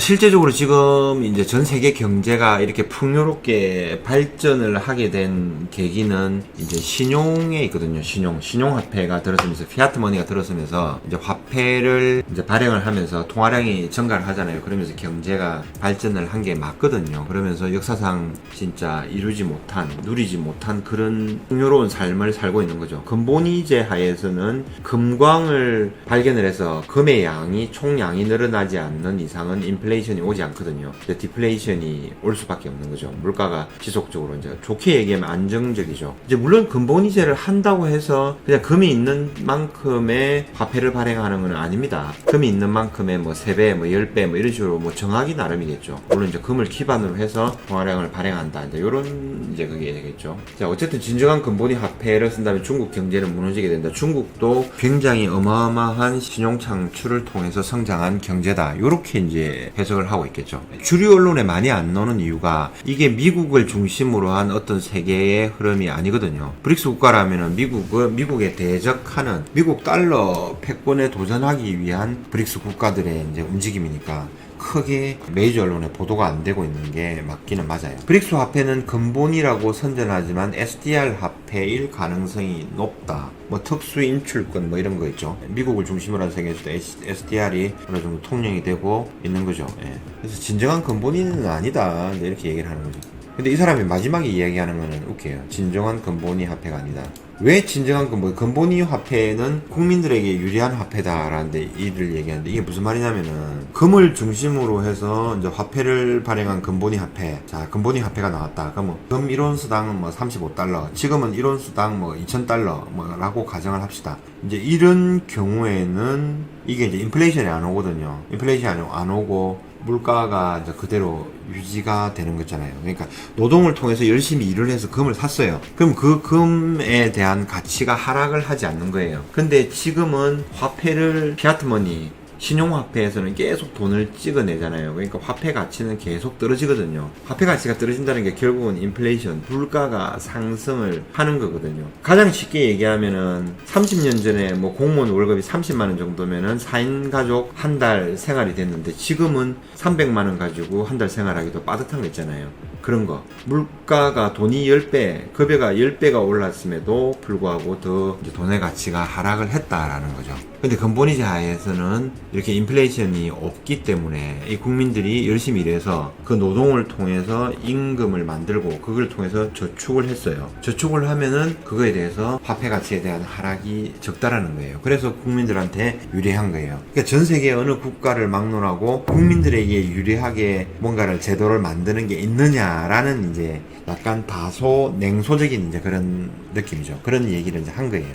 실제적으로 지금 이제 전 세계 경제가 이렇게 풍요롭게 발전을 하게 된 계기는 이제 신용에 있거든요. 신용화폐가 들어서면서 피아트 머니가 들어서면서 이제 화폐를 이제 발행을 하면서 통화량이 증가를 하잖아요. 그러면서 경제가 발전을 한 게 맞거든요. 그러면서 역사상 진짜 누리지 못한 그런 풍요로운 삶을 살고 있는 거죠. 금본위제 하에서는 금광을 발견을 해서 금의 총량이 늘어나지 않는 이상은 인플레이션이 오지 않거든요. 디플레이션이 올 수밖에 없는 거죠. 물가가 지속적으로 이제 좋게 얘기하면 안정적이죠. 이제 물론 금본위제를 한다고 해서 그냥 금이 있는 만큼의 화폐를 발행하는 건 아닙니다. 금이 있는 만큼의 뭐 3배, 뭐 10배, 뭐 이런 식으로 뭐 정하기 나름이겠죠. 물론 이제 금을 기반으로 해서 통화량을 발행한다. 이제 요런 이제 그게 되겠죠. 자, 어쨌든 진정한 금본위 화폐를 쓴다면 중국 경제는 무너지게 된다. 중국도 굉장히 어마어마한 신용 창출을 통해서 성장한 경제다. 요렇게 이제 해석을 하고 있겠죠. 주류 언론에 많이 안 나오는 이유가 이게 미국을 중심으로 한 어떤 세계의 흐름이 아니거든요. 브릭스 국가라면은 미국에 대적하는 미국 달러 패권에 도전하기 위한 브릭스 국가들의 이제 움직임이니까 크게 메이저 언론에 보도가 안 되고 있는 게 맞기는 맞아요. 브릭스 화폐는 근본이라고 선전하지만 SDR 화폐일 가능성이 높다. 뭐 특수 인출권 뭐 이런 거 있죠. 미국을 중심으로 한 세계에서도 SDR이 어느 정도 통용이 되고 있는 거죠. 예. 그래서 진정한 근본이는 아니다. 이렇게 얘기를 하는 거죠. 근데 이 사람이 마지막에 이야기하는 거는 웃겨요. 진정한 근본이 화폐가 아니다. 왜 진정한 근본이 화폐는 국민들에게 유리한 화폐다라는데 이를 얘기하는데 이게 무슨 말이냐면은 금을 중심으로 해서 이제 화폐를 발행한 근본이 화폐. 자, 근본이 화폐가 나왔다. 그럼 금 1온스당은 뭐 35달러. 지금은 1온스당 뭐 2000달러 뭐라고 가정을 합시다. 이제 이런 경우에는 이게 이제 인플레이션이 안 오거든요. 인플레이션이 안 오고 물가가 이제 그대로 유지가 되는 거잖아요. 그러니까 노동을 통해서 열심히 일을 해서 금을 샀어요. 그럼 그 금에 대한 가치가 하락을 하지 않는 거예요. 근데 지금은 화폐를 피아트머니 신용화폐에서는 계속 돈을 찍어내잖아요. 그러니까 화폐 가치는 계속 떨어지거든요. 화폐 가치가 떨어진다는 게 결국은 인플레이션, 물가가 상승을 하는 거거든요. 가장 쉽게 얘기하면은 30년 전에 뭐 공무원 월급이 30만원 정도면은 4인 가족 한 달 생활이 됐는데 지금은 300만원 가지고 한 달 생활하기도 빠듯한 거 있잖아요. 그런 거. 물가가 돈이 10배, 급여가 10배가 올랐음에도 불구하고 더 이제 돈의 가치가 하락을 했다라는 거죠. 근데 근본이제 하에서는 이렇게 인플레이션이 없기 때문에 이 국민들이 열심히 일해서 그 노동을 통해서 임금을 만들고 그걸 통해서 저축을 했어요. 저축을 하면은 그거에 대해서 화폐 가치에 대한 하락이 적다라는 거예요. 그래서 국민들한테 유리한 거예요. 그러니까 전 세계 어느 국가를 막론하고 국민들에게 유리하게 뭔가를 제도를 만드는 게 있느냐라는 이제 약간 다소 냉소적인 이제 그런 느낌이죠. 그런 얘기를 이제 한 거예요.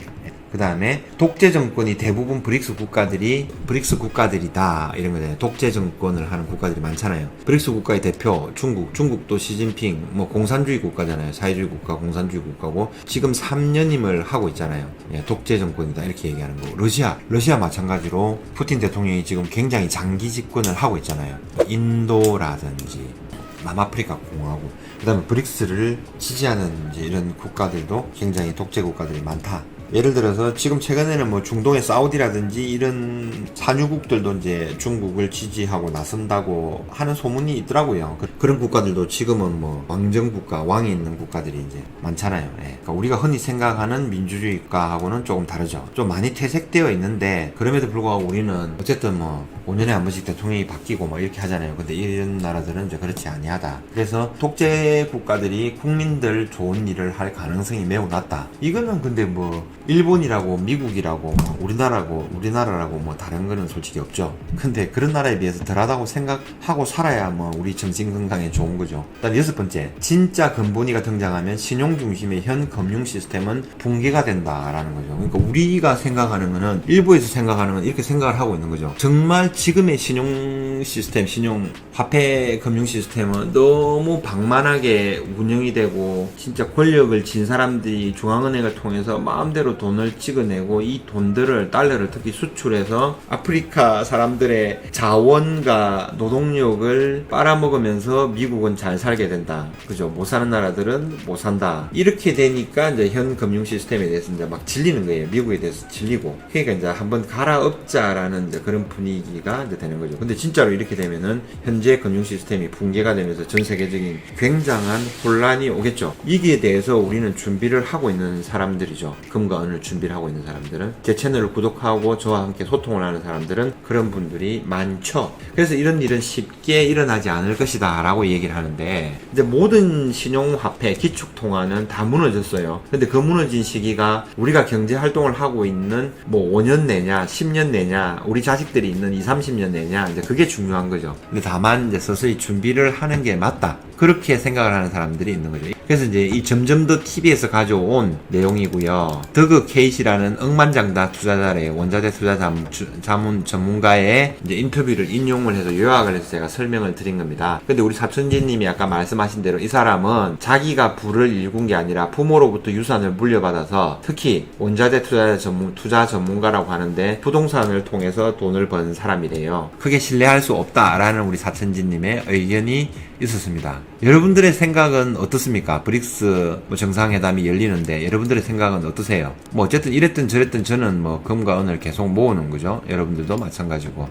그 다음에 독재 정권이 대부분 브릭스 국가들이다 이런 거잖아요. 독재 정권을 하는 국가들이 많잖아요. 브릭스 국가의 대표 중국도 시진핑 뭐 공산주의 국가잖아요. 사회주의 국가, 공산주의 국가고 지금 3년임을 하고 있잖아요. 예, 독재 정권이다 이렇게 얘기하는 거고 러시아 마찬가지로 푸틴 대통령이 지금 굉장히 장기 집권을 하고 있잖아요. 인도라든지 남아프리카 공화국 그 다음에 브릭스를 지지하는 이제 이런 국가들도 굉장히 독재 국가들이 많다. 예를 들어서 지금 최근에는 뭐 중동의 사우디라든지 이런 산유국들도 이제 중국을 지지하고 나선다고 하는 소문이 있더라고요. 그런 국가들도 지금은 뭐 왕정국가, 왕이 있는 국가들이 이제 많잖아요. 예. 그러니까 우리가 흔히 생각하는 민주주의 국가하고는 조금 다르죠. 좀 많이 퇴색되어 있는데 그럼에도 불구하고 우리는 어쨌든 뭐 5년에 한 번씩 대통령이 바뀌고 뭐 이렇게 하잖아요. 근데 이런 나라들은 이제 그렇지 아니하다. 그래서 독재 국가들이 국민들 좋은 일을 할 가능성이 매우 낮다. 이거는 근데 뭐 일본이라고 미국이라고 뭐 우리나라라고 뭐 다른 거는 솔직히 없죠. 근데 그런 나라에 비해서 덜하다고 생각하고 살아야 뭐 우리 정신 건강에 좋은 거죠. 일단 6번째, 진짜 근본위가 등장하면 신용 중심의 현 금융 시스템은 붕괴가 된다라는 거죠. 그러니까 우리가 생각하는 거는 일부에서 생각하는 건 이렇게 생각을 하고 있는 거죠. 정말 지금의 신용 시스템, 신용 화폐 금융 시스템은 너무 방만하게 운영이 되고 진짜 권력을 진 사람들이 중앙은행을 통해서 마음대로 달러로 돈을 찍어내고 이 돈들을 달러를 특히 수출해서 아프리카 사람들의 자원과 노동력을 빨아먹으면서 미국은 잘 살게 된다. 그죠? 못 사는 나라들은 못 산다. 이렇게 되니까 이제 현 금융 시스템에 대해서 이제 막 질리는 거예요. 미국에 대해서 질리고. 그러니까 이제 한번 갈아엎자라는 이제 그런 분위기가 이제 되는 거죠. 근데 진짜로 이렇게 되면은 현재 금융 시스템이 붕괴가 되면서 전 세계적인 굉장한 혼란이 오겠죠. 이기에 대해서 우리는 준비를 하고 있는 사람들이죠. 금과 은을 준비를 하고 있는 사람들은. 제 채널을 구독하고 저와 함께 소통을 하는 사람들은 그런 분들이 많죠. 그래서 이런 일은 쉽게 일어나지 않을 것이다 라고 얘기를 하는데, 이제 모든 신용화폐, 기축통화는 다 무너졌어요. 근데 그 무너진 시기가 우리가 경제활동을 하고 있는 뭐 5년 내냐 10년 내냐 우리 자식들이 있는 20, 30년 내냐, 이제 그게 중요한 거죠. 근데 다만 이제 서서히 준비를 하는 게 맞다, 그렇게 생각을 하는 사람들이 있는 거죠. 그래서 이제 이 점점 더 TV에서 가져온 내용이고요. 더그 케이시라는 억만장자 투자자래요. 원자재 투자 자문 전문가의 이제 인터뷰를 인용을 해서 요약을 해서 제가 설명을 드린 겁니다. 근데 우리 사천지님이 아까 말씀하신 대로 이 사람은 자기가 부를 일군 게 아니라 부모로부터 유산을 물려받아서, 특히 원자재 투자 전문가라고 하는데 부동산을 통해서 돈을 번 사람이래요. 크게 신뢰할 수 없다라는 우리 사천지님의 의견이 있었습니다. 여러분들의 생각은 어떻습니까? 브릭스 정상회담이 열리는데 여러분들의 생각은 어떠세요? 뭐 어쨌든 이랬든 저랬든 저는 뭐 금과 은을 계속 모으는 거죠. 여러분들도 마찬가지고.